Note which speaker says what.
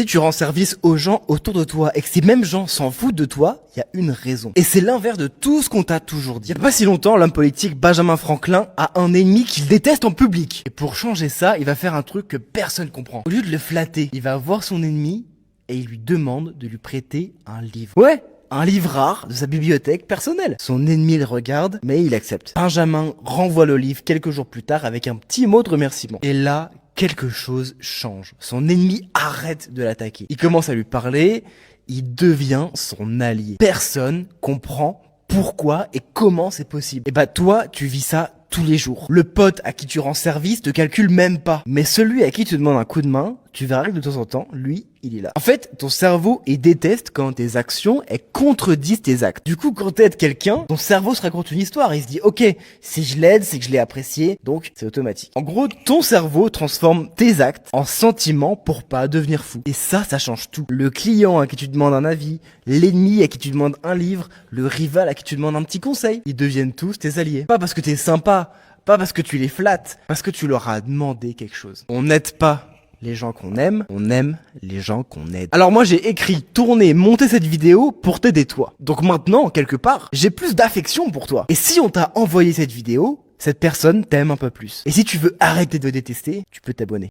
Speaker 1: Si tu rends service aux gens autour de toi et que ces mêmes gens s'en foutent de toi, il y a une raison. Et c'est l'inverse de tout ce qu'on t'a toujours dit. Il y a pas si longtemps, l'homme politique Benjamin Franklin a un ennemi qu'il déteste en public. Et pour changer ça, il va faire un truc que personne comprend. Au lieu de le flatter, il va voir son ennemi et il lui demande de lui prêter un livre. Ouais, un livre rare de sa bibliothèque personnelle. Son ennemi le regarde, mais il accepte. Benjamin renvoie le livre quelques jours plus tard avec un petit mot de remerciement. Et là, quelque chose change. Son ennemi arrête de l'attaquer. Il commence à lui parler, il devient son allié. Personne comprend pourquoi et comment c'est possible. Et bah toi, tu vis ça tous les jours. Le pote à qui tu rends service te calcule même pas. Mais celui à qui tu demandes un coup de main, tu verras que de temps en temps, lui, il est là. En fait, ton cerveau, il déteste quand tes actions, elles contredisent tes actes. Du coup, quand t'aides quelqu'un, ton cerveau se raconte une histoire. Il se dit, ok, si je l'aide, c'est que je l'ai apprécié, donc c'est automatique. En gros, ton cerveau transforme tes actes en sentiments pour pas devenir fou. Et ça change tout. Le client à qui tu demandes un avis, l'ennemi à qui tu demandes un livre, le rival à qui tu demandes un petit conseil, ils deviennent tous tes alliés. Pas parce que t'es sympa, pas parce que tu les flattes, parce que tu leur as demandé quelque chose. On n'aide pas les gens qu'on aime, on aime les gens qu'on aide. Alors moi j'ai écrit, tourné, monté cette vidéo pour t'aider toi. Donc maintenant, quelque part, j'ai plus d'affection pour toi. Et si on t'a envoyé cette vidéo, cette personne t'aime un peu plus. Et si tu veux arrêter de détester, tu peux t'abonner.